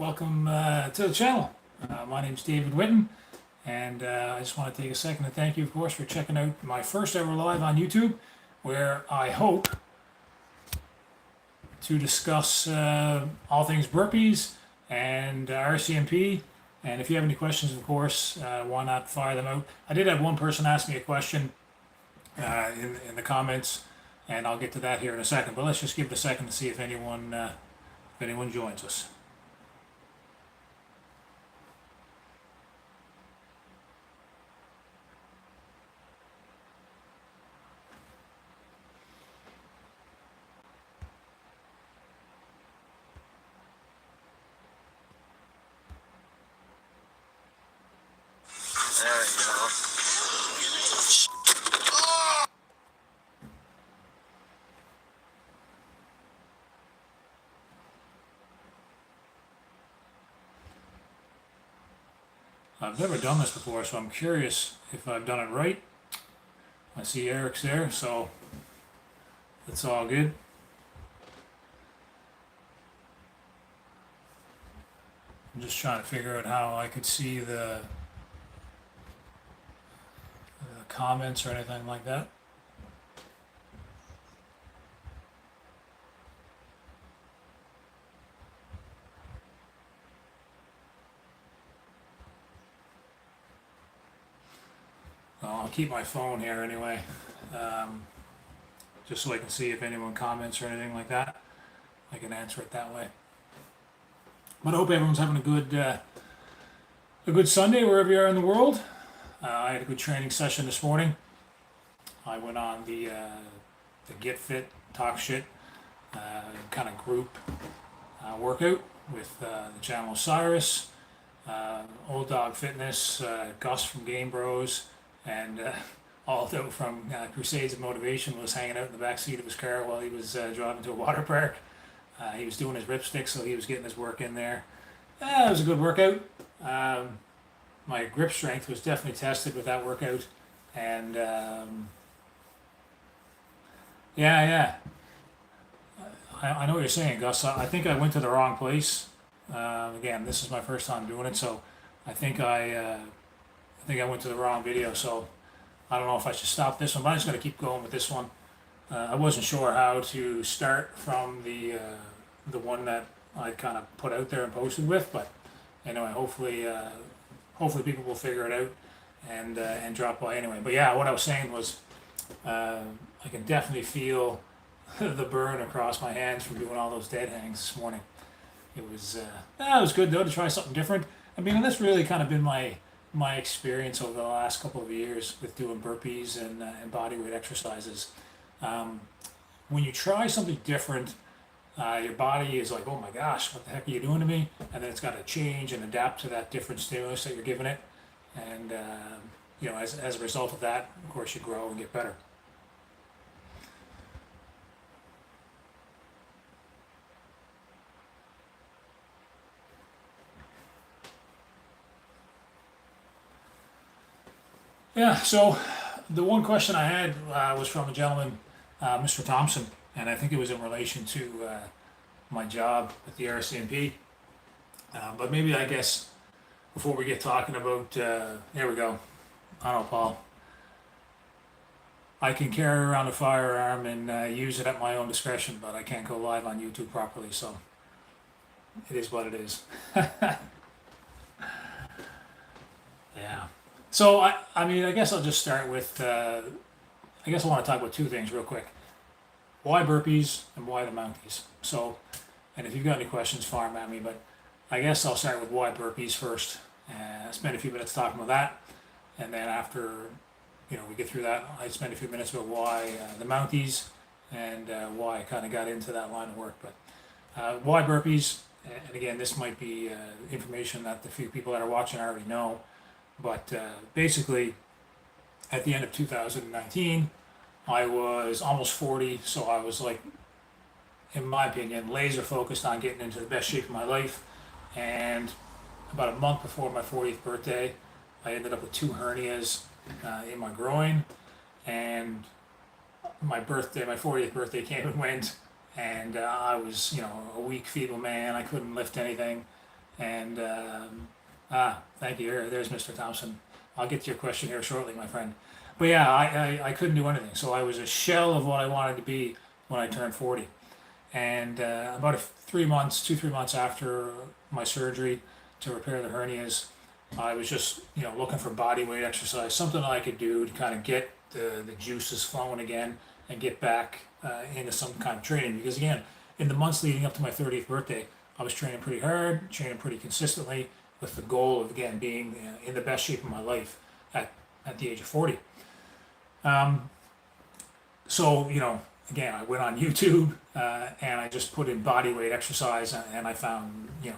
Welcome to the channel. My name's David Witten, and I just want to take a second to thank you, of course, for checking out my first ever live on YouTube, where I hope to discuss all things burpees and RCMP. And if you have any questions, of course, why not fire them out? I did have one person ask me a question in the comments, and I'll get to that here in a second. But let's just give it a second to see if anyone joins us. There you go. I've never done this before, so I'm curious if I've done it right. I see Eric's there, so it's all good. I'm just trying to figure out how I could see the comments or anything like that. Well, I'll keep my phone here anyway, just so I can see if anyone comments or anything like that. I can answer it that way. But I hope everyone's having a good Sunday wherever you are in the world. I had a good training session this morning. I went on the Get Fit, Talk Shit kind of group workout with the channel Cyrus, Old Dog Fitness, Gus from Game Bros, and Aldo from Crusades of Motivation was hanging out in the back seat of his car while he was driving to a water park. He was doing his ripstick, so he was getting his work in there. It was a good workout. My grip strength was definitely tested with that workout, and yeah. I know what you're saying, Gus. I think I went to the wrong place. Again, this is my first time doing it, so I think I went to the wrong video. So I don't know if I should stop this one, but I'm just going to keep going with this one. I wasn't sure how to start from the one that I kind of put out there and posted with, but anyway, hopefully people will figure it out and drop by anyway. But yeah, what I was saying was I can definitely feel the burn across my hands from doing all those dead hangs this morning. It was good though to try something different. I mean, and that's really kind of been my experience over the last couple of years with doing burpees and body weight exercises. When you try something different, your body is like, oh my gosh, what the heck are you doing to me? And then it's got to change and adapt to that different stimulus that you're giving it. And, as a result of that, of course, you grow and get better. Yeah, so the one question I had was from a gentleman, Mr. Thompson, and I think it was in relation to my job at the RCMP. But maybe I guess before we get talking about, here we go. I don't know, Paul. I can carry around a firearm and use it at my own discretion, but I can't go live on YouTube properly, so it is what it is. Yeah. So I mean, I guess I'll just start with. I guess I want to talk about two things real quick. Why burpees and why the Mounties? So, and if you've got any questions, fire them at me. But I guess I'll start with why burpees first. Spend a few minutes talking about that, and then after we get through that, I spend a few minutes about why the Mounties and why I kind of got into that line of work. But why burpees? And again, this might be information that the few people that are watching already know. But basically, at the end of 2019, I was almost 40, so I was like, in my opinion, laser focused on getting into the best shape of my life. And about a month before my 40th birthday, I ended up with 2 hernias in my groin. And my 40th birthday came and went, and I was, a weak, feeble man. I couldn't lift anything. And thank you. There's Mr. Thompson. I'll get to your question here shortly, my friend. But yeah, I couldn't do anything. So I was a shell of what I wanted to be when I turned 40. And about 3 months, 3 months after my surgery to repair the hernias, I was just, looking for body weight exercise, something I could do to kind of get the juices flowing again and get back into some kind of training. Because again, in the months leading up to my 30th birthday, I was training pretty hard, training pretty consistently, with the goal of again being in the best shape of my life at the age of 40. So again, I went on YouTube and I just put in body weight exercise, and I found the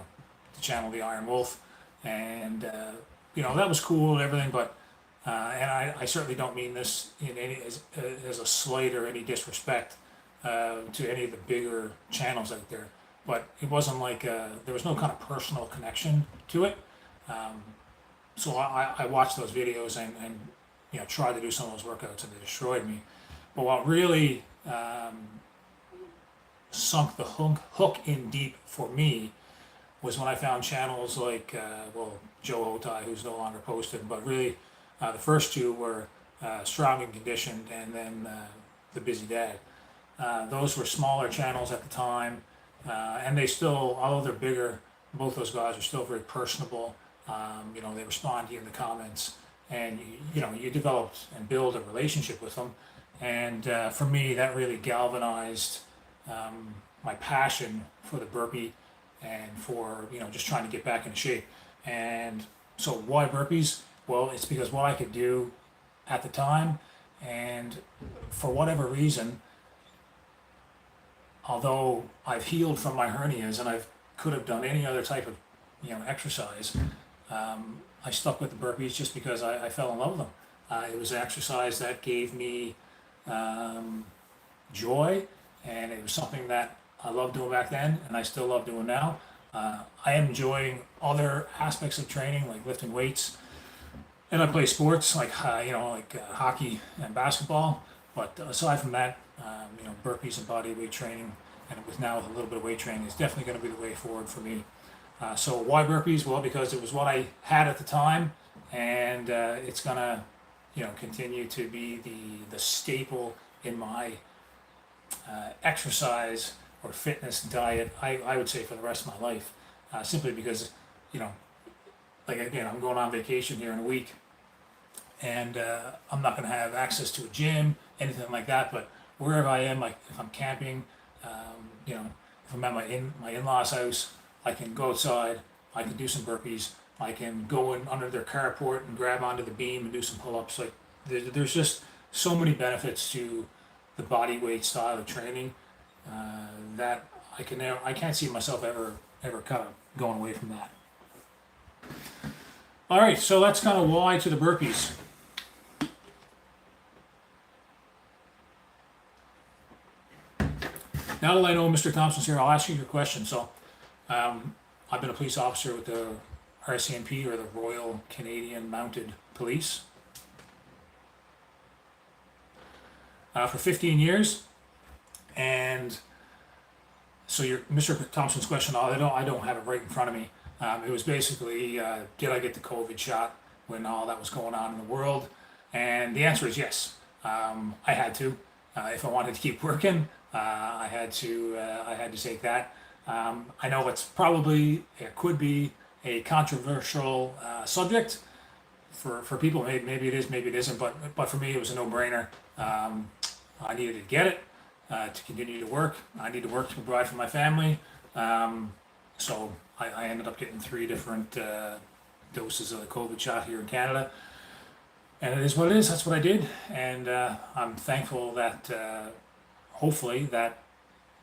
channel The Iron Wolf, and that was cool and everything, but and I certainly don't mean this in any as a slight or any disrespect to any of the bigger channels out there, but it wasn't like there was no kind of personal connection to it. So I watched those videos and tried to do some of those workouts, and they destroyed me. But what really sunk the hook in deep for me was when I found channels like Joe Otai, who's no longer posted, but really the first two were Strong and Conditioned, and then The Busy Dad. Those were smaller channels at the time, and they still, although they're bigger, both those guys are still very personable. They respond to you in the comments, and you developed and build a relationship with them. And for me, that really galvanized my passion for the burpee and for just trying to get back into shape. And so why burpees? Well, it's because what I could do at the time, and for whatever reason, although I've healed from my hernias and I could have done any other type of exercise, I stuck with the burpees just because I fell in love with them. It was an exercise that gave me joy, and it was something that I loved doing back then, and I still love doing now. I am enjoying other aspects of training, like lifting weights, and I play sports like hockey and basketball. But aside from that, burpees and body weight training, and with now with a little bit of weight training, is definitely going to be the way forward for me. So why burpees? Well, because it was what I had at the time, and it's gonna continue to be the staple in my exercise or fitness diet, I would say, for the rest of my life, simply because like again, I'm going on vacation here in a week, and I'm not going to have access to a gym, anything like that. But wherever I am, like if I'm camping, if I'm at my in-laws house, I can go outside, I can do some burpees, I can go in under their carport and grab onto the beam and do some pull-ups. Like there's just so many benefits to the body weight style of training that I can't see myself ever kind of going away from that. All right, so that's kind of why to the burpees. Now that I know Mr. Thompson's here, I'll ask you your question. So, I've been a police officer with the RCMP, or the Royal Canadian Mounted Police, for 15 years. And so Mr. Thompson's question, I don't have it right in front of me. It was basically, did I get the COVID shot when all that was going on in the world? And the answer is yes. I had to. If I wanted to keep working, I had to take that. I know it could be a controversial subject for people. Maybe it is, maybe it isn't. But for me, it was a no-brainer. I needed to get it to continue to work. I need to work to provide for my family. So I ended up getting 3 different doses of the COVID shot here in Canada. And it is what it is. That's what I did. And I'm thankful that hopefully that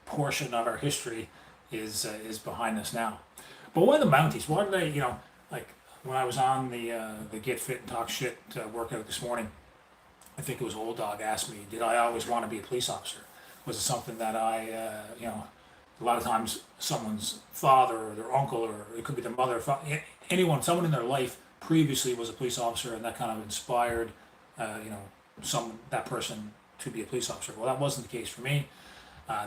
portion of our history is behind us now. But why the Mounties? Why did they, like when I was on the Get Fit and Talk Shit workout this morning, I think it was Old Dog asked me, did I always want to be a police officer? Was it something that I, a lot of times someone's father or their uncle, or it could be their mother, someone in their life previously was a police officer, and that kind of inspired, that person to be a police officer. Well, that wasn't the case for me.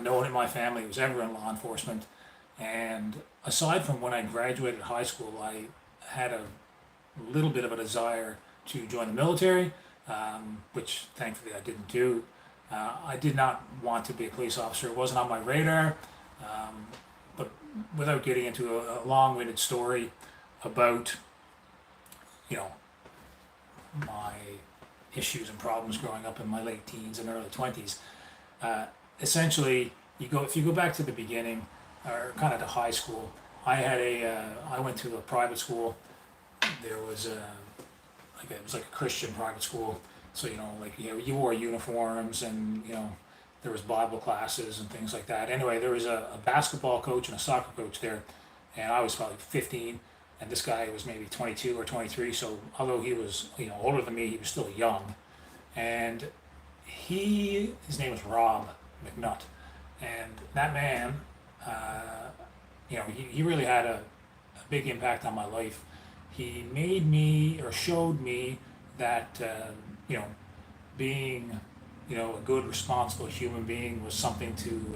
No one in my family was ever in law enforcement, And aside from when I graduated high school, I had a little bit of a desire to join the military, which thankfully I didn't do. I did not want to be a police officer. It wasn't on my radar. Um, but without getting into a long-winded story about, you know, my issues and problems growing up in my late teens and early 20s, uh, essentially, if you go back to the beginning, or kind of to high school. I went to a private school. There was it was like a Christian private school. So like you wore uniforms, and there was Bible classes and things like that. Anyway, there was a basketball coach and a soccer coach there, and I was probably 15, and this guy was maybe 22 or 23. So although he was older than me, he was still young, and his name was Rob McNutt, and that man, he really had a big impact on my life. He made me, or showed me, that being a good, responsible human being was something to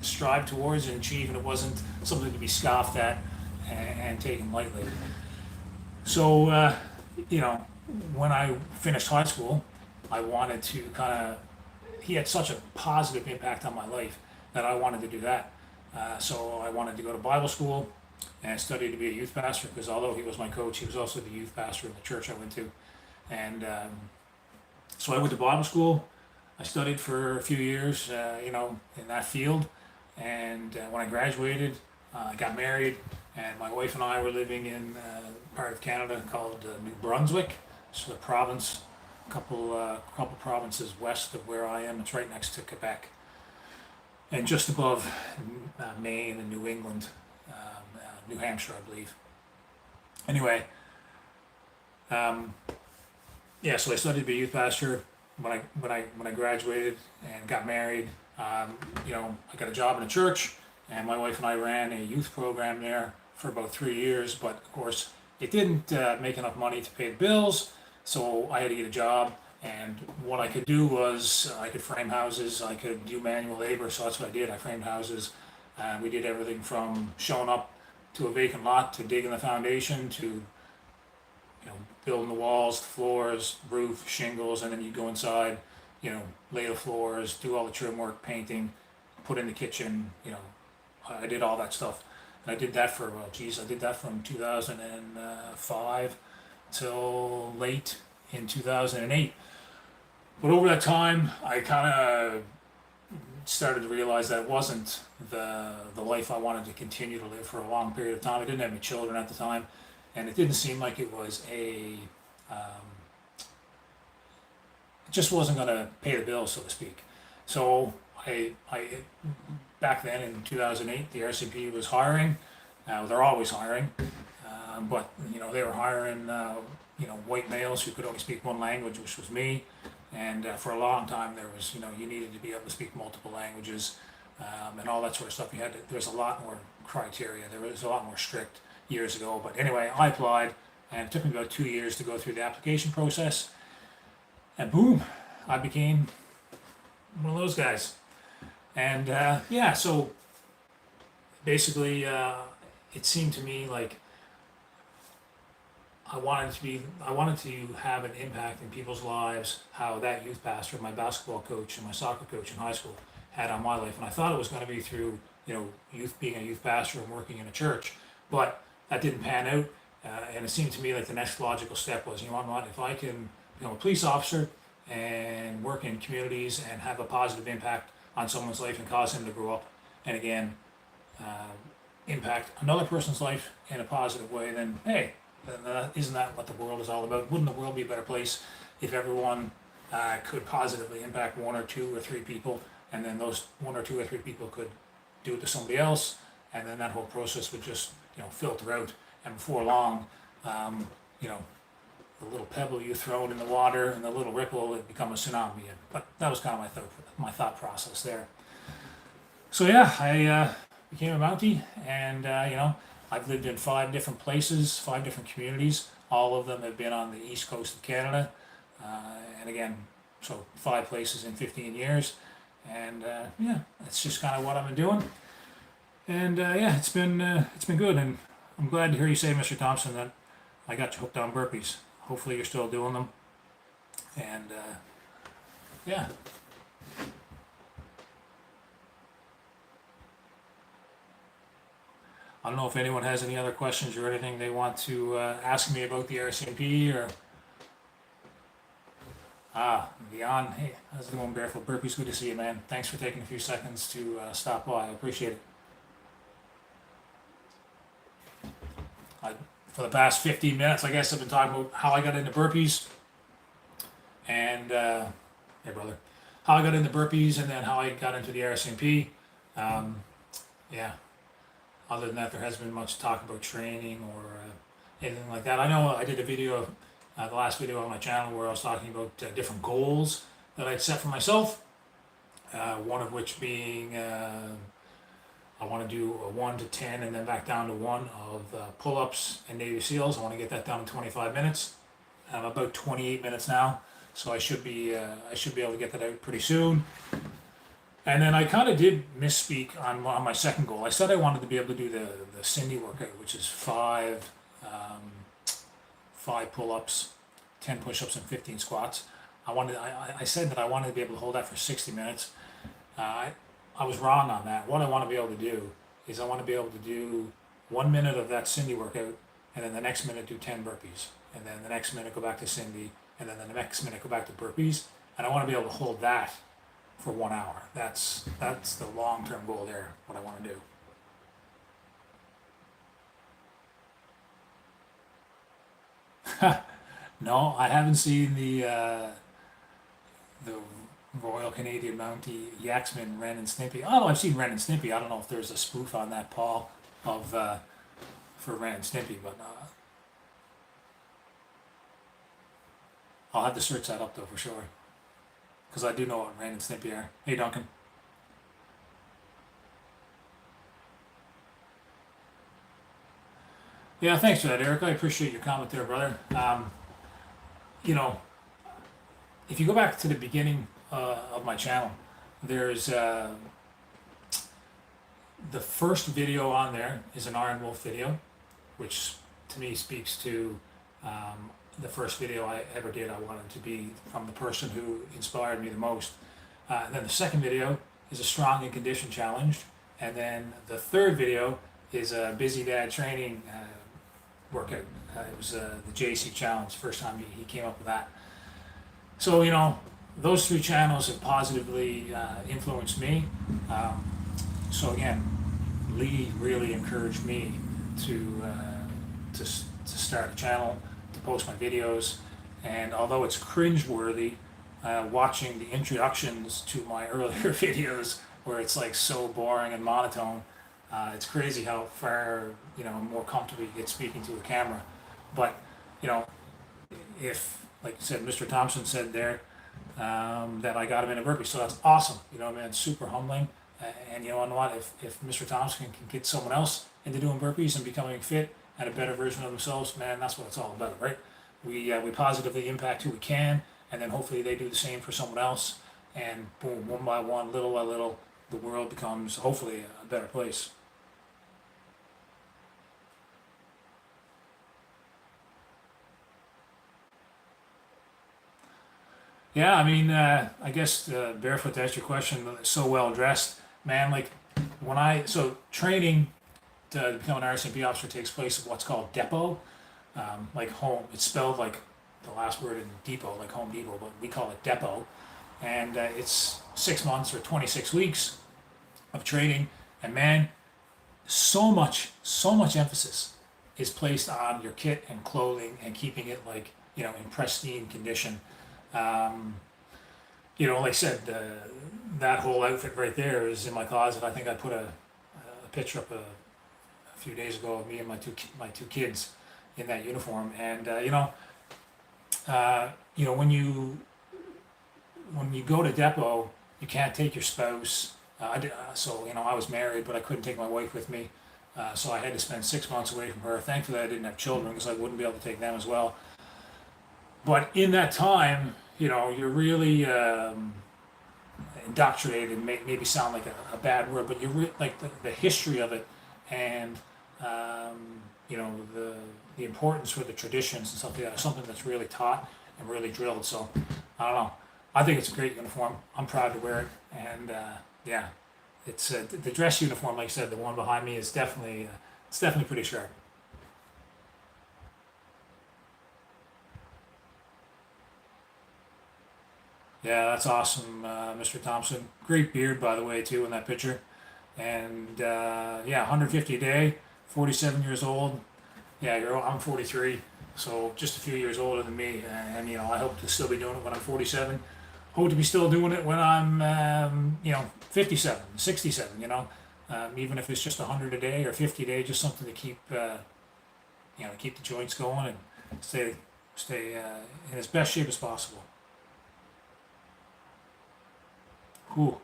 strive towards and achieve, and it wasn't something to be scoffed at and taken lightly. So when I finished high school, I wanted to he had such a positive impact on my life that I wanted to do that. So I wanted to go to Bible school and study to be a youth pastor, because although he was my coach, he was also the youth pastor in the church I went to. And so I went to Bible school. I studied for a few years, in that field. And when I graduated, I got married, and my wife and I were living in a part of Canada called New Brunswick. It's the province, couple provinces west of where I am. It's right next to Quebec, and just above Maine and New England, New Hampshire, I believe. Anyway, so I studied to be a youth pastor. When I graduated and got married, I got a job in a church, and my wife and I ran a youth program there for about 3 years. But of course, it didn't make enough money to pay the bills, so I had to get a job. And what I could do was I could frame houses, I could do manual labor, so that's what I did. I framed houses. We did everything from showing up to a vacant lot, to digging the foundation, to building the walls, the floors, roof, shingles, and then you go inside, lay the floors, do all the trim work, painting, put in the kitchen. I did all that stuff, and I did that for I did that from 2005 till late in 2008. But over that time, I kind of started to realize that it wasn't the life I wanted to continue to live for a long period of time. I didn't have any children at the time, and it didn't seem like it was it just wasn't going to pay the bills, so to speak. So I back then in 2008, the RCMP was hiring. They're always hiring, but they were hiring white males who could only speak one language, which was me. And for a long time, there was you needed to be able to speak multiple languages, and all that sort of stuff. There was a lot more criteria. There was a lot more strict years ago. But anyway, I applied, and it took me about 2 years to go through the application process. And boom, I became one of those guys. And so basically, it seemed to me like I wanted to have an impact in people's lives, how that youth pastor, my basketball coach, and my soccer coach in high school had on my life. And I thought it was going to be through being a youth pastor and working in a church, but that didn't pan out. And it seemed to me like the next logical step was, what, if I can become a police officer and work in communities and have a positive impact on someone's life and cause them to grow up, and again, impact another person's life in a positive way, then hey, isn't that what the world is all about? Wouldn't the world be a better place if everyone could positively impact 1 or 2 or 3 people, and then those 1 or 2 or 3 people could do it to somebody else, and then that whole process would just filter out, and before long, the little pebble you throw it in the water and the little ripple would become a tsunami. But that was kind of my thought process there. So yeah, I became a Mountie, and I've lived in 5 different places, 5 different communities. All of them have been on the east coast of Canada, and again, so 5 places in 15 years, and that's just kind of what I've been doing. And yeah, it's been good, and I'm glad to hear you say, Mr. Thompson, that I got you hooked on burpees. Hopefully, you're still doing them. And yeah, I don't know if anyone has any other questions or anything they want to ask me about the RCMP or beyond. Hey, how's it going, Barefoot Burpees? Good to see you, man. Thanks for taking a few seconds to stop by. I appreciate it. I, for the past 15 minutes, I guess I've been talking about how I got into burpees and hey, brother, how I got into burpees and then how I got into the RCMP. Um, yeah. Other than that, there hasn't been much talk about training or anything like that. I know I did a video, the last video on my channel, where I was talking about different goals that I'd set for myself. One of which being I want to do a 1 to 10 and then back down to 1 of pull-ups and Navy SEALs. I want to get that done in 25 minutes. I'm about 28 minutes now, so I should be able to get that out pretty soon. And then I kind of did misspeak on my second goal. I said I wanted to be able to do the Cindy workout, which is five pull-ups, 10 push-ups, and 15 squats. I said that I wanted to be able to hold that for 60 minutes. I was wrong on that. What I want to be able to do is I want to be able to do 1 minute of that Cindy workout, and then the next minute do 10 burpees, and then the next minute go back to Cindy, and then the next minute go back to burpees. And I want to be able to hold that for 1 hour. That's the long-term goal there, what I want to do. No, I haven't seen the Royal Canadian Mountie Yaxman Ren and Snippy. Oh, I've seen Ren and Snippy. I don't know if there's a spoof on that, Paul, of for Ren and Snippy, but I'll have to search that up though for sure, because I do know what Ren and Snippy are. Hey, Duncan. Yeah, thanks for that, Eric. I appreciate your comment there, brother. You know, if you go back to the beginning of my channel, there's the first video on there is an Iron Wolf video, which to me speaks to the first video I ever did. I wanted to be from the person who inspired me the most. And then the second video is a strong and condition challenge. And then the third video is a busy dad training workout. It was the JC challenge, first time he came up with that. So, you know, those three channels have positively influenced me. So again, Lee really encouraged me to start a channel, to post my videos, and although it's cringeworthy watching the introductions to my earlier videos where it's like so boring and monotone, it's crazy how far, you know, more comfortable you get speaking to a camera. But, you know, if, like you said, Mr. Thompson said there that I got him in a burpee, so that's awesome. You know, man, super humbling. And you know what? If Mr. Thompson can get someone else into doing burpees and becoming fit and a better version of themselves, man, that's what it's all about, right? We positively impact who we can, and then hopefully they do the same for someone else. And boom, one by one, little by little, the world becomes hopefully a better place. Yeah, I mean, I guess Barefoot, to answer your question, so well dressed, man. Like so training to become an RCMP officer takes place at what's called depot, like home. It's spelled like the last word in depot, like Home Depot, but we call it depot. And it's 6 months or 26 weeks of training. And man, so much emphasis is placed on your kit and clothing and keeping it like, you know, in pristine condition. You know, like I said, that whole outfit right there is in my closet. I think I put a picture up a few days ago of me and my two kids in that uniform. And when you go to depot, you can't take your spouse. So you know, I was married, but I couldn't take my wife with me. So I had to spend 6 months away from her. Thankfully, I didn't have children because I wouldn't be able to take them as well. But in that time, you know, you're really, indoctrinated maybe sound like a bad word, but like the history of it, and you know, the importance for the traditions and stuff like that is something that's really taught and really drilled. So I don't know. I think it's a great uniform. I'm proud to wear it, and yeah, it's the dress uniform. Like I said, the one behind me is definitely it's definitely pretty sharp. Yeah, that's awesome, Mr. Thompson. Great beard, by the way, too, in that picture. And yeah, 150 a day, 47 years old. Yeah, I'm 43, so just a few years older than me. And you know, I hope to still be doing it when I'm 47. Hope to be still doing it when I'm, you know, 57, 67. You know, even if it's just 100 a day or 50 a day, just something to keep, you know, keep the joints going and stay in as best shape as possible. Cool.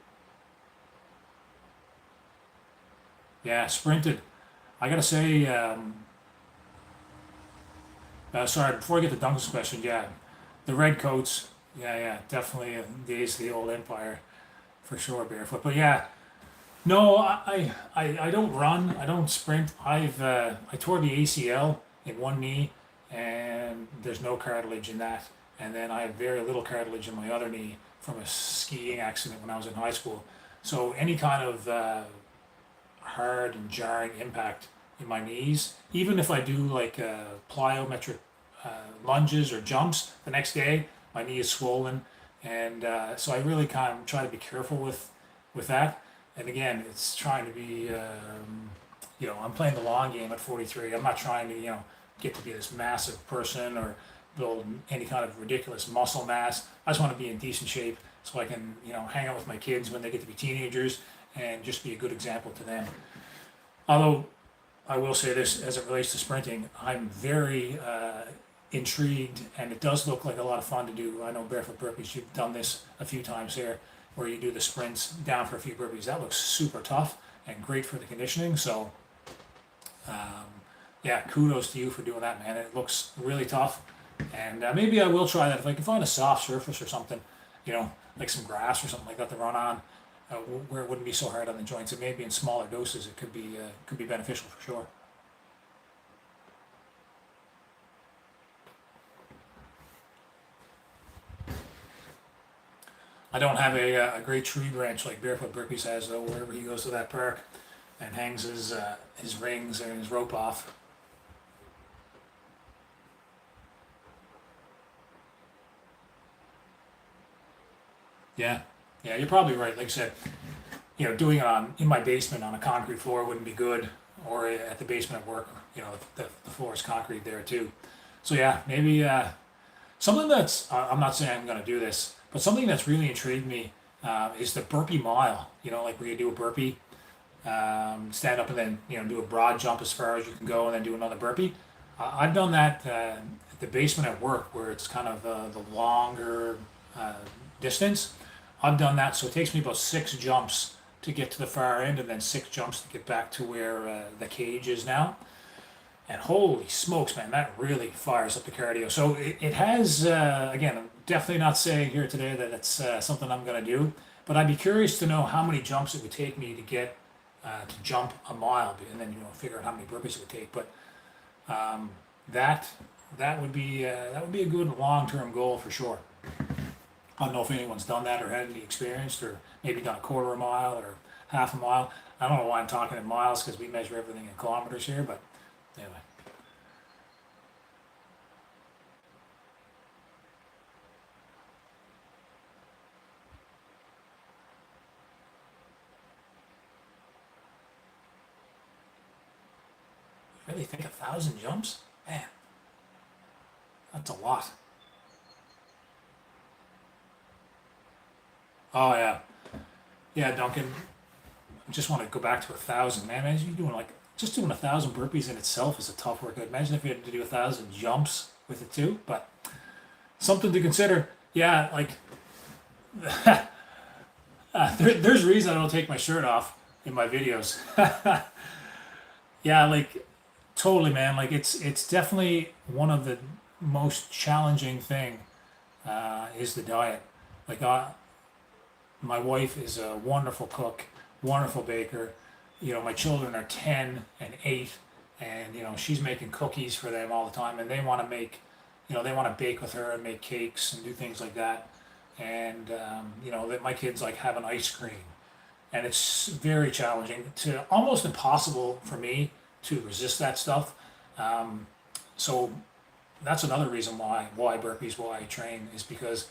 Yeah, sprinted. I gotta say, sorry, before I get to Duncan's question, yeah, the red coats, yeah, yeah, definitely days of the old empire for sure, barefoot. But yeah, no, I don't run, I don't sprint. I tore the ACL in one knee, and there's no cartilage in that, and then I have very little cartilage in my other knee from a skiing accident when I was in high school. So any kind of hard and jarring impact in my knees. Even if I do like plyometric lunges or jumps the next day, my knee is swollen, and so I really kind of try to be careful with that. And again, it's trying to be, you know, I'm playing the long game at 43. I'm not trying to, you know, get to be this massive person or build any kind of ridiculous muscle mass. I just want to be in decent shape so I can, you know, hang out with my kids when they get to be teenagers and just be a good example to them. Although I will say this as it relates to sprinting, I'm very intrigued, and it does look like a lot of fun to do. I know barefoot burpees, you've done this a few times here, where you do the sprints down for a few burpees. That looks super tough and great for the conditioning. So, yeah, kudos to you for doing that, man. It looks really tough, and maybe I will try that if I can find a soft surface or something, you know, like some grass or something like that to run on, where it wouldn't be so hard on the joints. And maybe in smaller doses, it could be beneficial for sure. I don't have a great tree branch like Barefoot Burpees has though. Wherever he goes to that park and hangs his rings and his rope off. Yeah, yeah, you're probably right. Like I said, you know, doing it on in my basement on a concrete floor wouldn't be good, or at the basement at work. You know, the floor is concrete there too. So yeah, maybe something that's I'm not saying I'm going to do this, but something that's really intrigued me is the burpee mile. You know, like where you do a burpee, stand up and then you know do a broad jump as far as you can go, and then do another burpee. I've done that at the basement at work, where it's kind of the longer uh, distance. I've done that, so it takes me about 6 jumps to get to the far end, and then 6 jumps to get back to where the cage is now. And holy smokes, man, that really fires up the cardio. So it has, again, I'm definitely not saying here today that it's something I'm going to do, but I'd be curious to know how many jumps it would take me to get to jump a mile, and then you know figure out how many burpees it would take. But um, that that would be a good long-term goal for sure. I don't know if anyone's done that or had any experience, or maybe done a quarter a mile or half a mile. I don't know why I'm talking in miles because we measure everything in kilometers here, but anyway. Really think 1,000 jumps? Man, that's a lot. Oh yeah, yeah, Duncan. I just want to go back to 1,000. Man, imagine you doing like just doing 1,000 burpees in itself is a tough workout. Imagine if you had to do 1,000 jumps with it too. But something to consider. Yeah, like there's a reason I don't take my shirt off in my videos. Yeah, like totally, man. Like it's definitely one of the most challenging thing is the diet. Like My wife is a wonderful cook, wonderful baker. My children are 10 and 8, and she's making cookies for them all the time, and they want to bake with her and make cakes and do things like that. And that my kids like having ice cream, and it's very challenging to almost impossible for me to resist that stuff. Um, so that's another reason why burpees, why I train, is because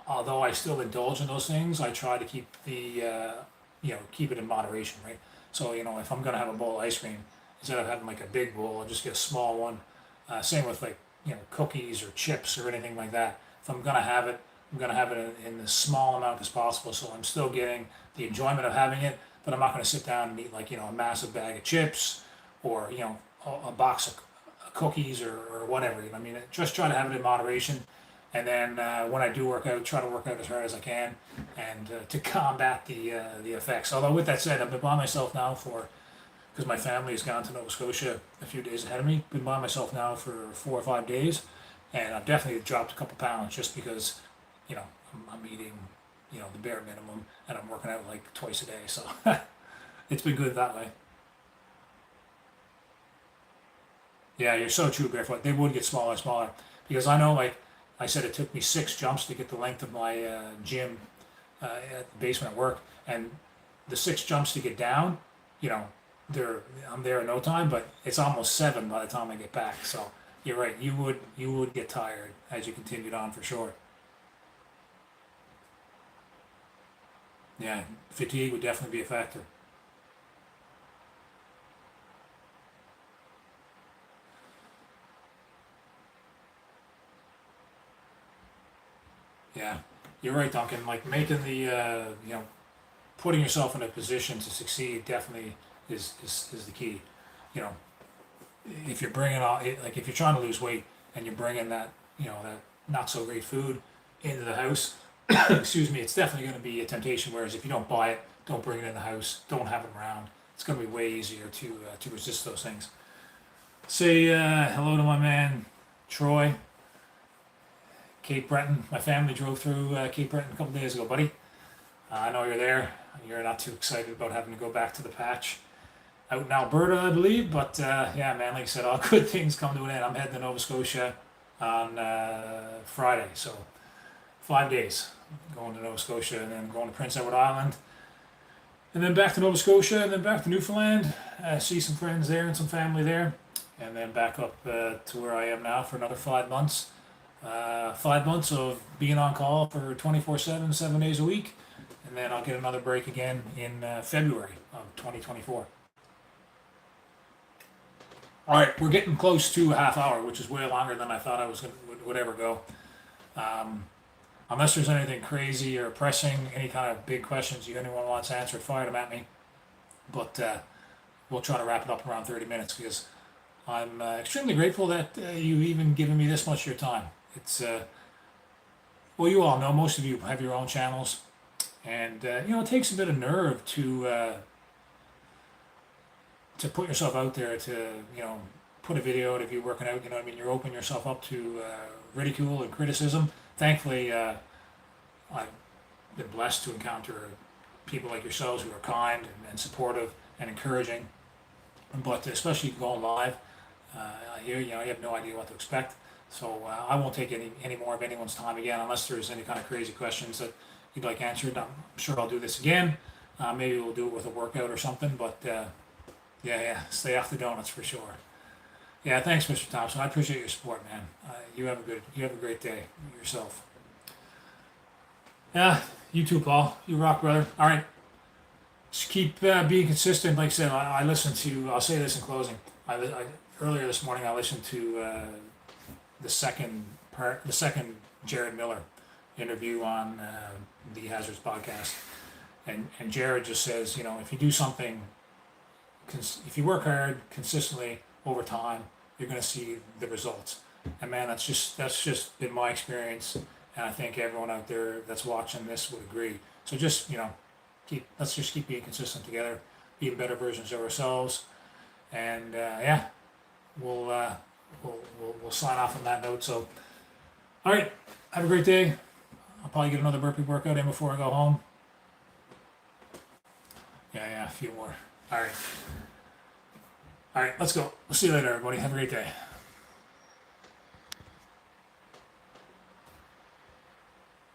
although I still indulge in those things, I try to keep keep it in moderation, right? So if I'm gonna have a bowl of ice cream, instead of having like a big bowl, I'll just get a small one. Same with like cookies or chips or anything like that. If I'm gonna have it, I'm gonna have it in the small amount as possible, so I'm still getting the enjoyment of having it, but I'm not gonna sit down and eat like a massive bag of chips or a box of cookies or whatever. I mean, just try to have it in moderation. And then when I do work out, try to work out as hard as I can, and to combat the effects. Although with that said, I've been by myself now because my family has gone to Nova Scotia a few days ahead of me. Been by myself now for 4 or 5 days, and I've definitely dropped a couple pounds just because, I'm eating, the bare minimum, and I'm working out like twice a day. So it's been good that way. Yeah, you're so true, Barefoot. They would get smaller and smaller because I know, like I said, it took me 6 jumps to get the length of my gym at the basement at work, and the 6 jumps to get down, you know, I'm there in no time, but it's almost 7 by the time I get back. So you're right. You would get tired as you continued on for sure. Yeah, fatigue would definitely be a factor. Yeah, you're right, Duncan. Like making putting yourself in a position to succeed definitely is the key. You know, if you're bringing like if you're trying to lose weight and you're bringing that not so great food into the house, excuse me, it's definitely going to be a temptation. Whereas if you don't buy it, don't bring it in the house, don't have it around, it's going to be way easier to resist those things. Say hello to my man Troy, Cape Breton. My family drove through Cape Breton a couple days ago, buddy. I know you're there. You're not too excited about having to go back to the patch out in Alberta, I believe. But yeah, man, like I said, all good things come to an end. I'm heading to Nova Scotia on Friday, so 5 days going to Nova Scotia and then going to Prince Edward Island and then back to Nova Scotia and then back to Newfoundland. See some friends there and some family there, and then back up to where I am now for another 5 months. 5 months of being on call for 24/7, 7 days a week, and then I'll get another break again in February of 2024. All right, we're getting close to a half hour, which is way longer than I thought would ever go. Um, Unless there's anything crazy or pressing, any kind of big questions anyone wants answered, fire them at me. But we'll try to wrap it up around 30 minutes because I'm extremely grateful that you've even given me this much of your time. It's well, you all know, most of you have your own channels, and it takes a bit of nerve to put yourself out there to put a video out of you working out. What I mean, you're opening yourself up to ridicule and criticism. Thankfully, I've been blessed to encounter people like yourselves who are kind and supportive and encouraging. But especially going live, here you have no idea what to expect. So I won't take any more of anyone's time again unless there's any kind of crazy questions that you'd like answered. I'm sure I'll do this again. Maybe we'll do it with a workout or something. But yeah, stay off the donuts for sure. Yeah, thanks, Mr. Thompson. I appreciate your support, man. You have a great day yourself. Yeah, you too, Paul. You rock, brother. All right, just keep being consistent. Like I said, I listened to. I'll say this in closing. Earlier this morning, I listened to the second Jared Miller interview on the Hazards podcast, and Jared just says, if you do something, if you work hard consistently over time, you're going to see the results. And man, that's just been my experience, and I think everyone out there that's watching this would agree. So just let's just keep being consistent together, being better versions of ourselves, and yeah, we'll, we'll sign off on that note. So, all right, have a great day. I'll probably get another burpee workout in before I go home. Yeah, a few more. All right, let's go. We'll see you later, everybody. Have a great day.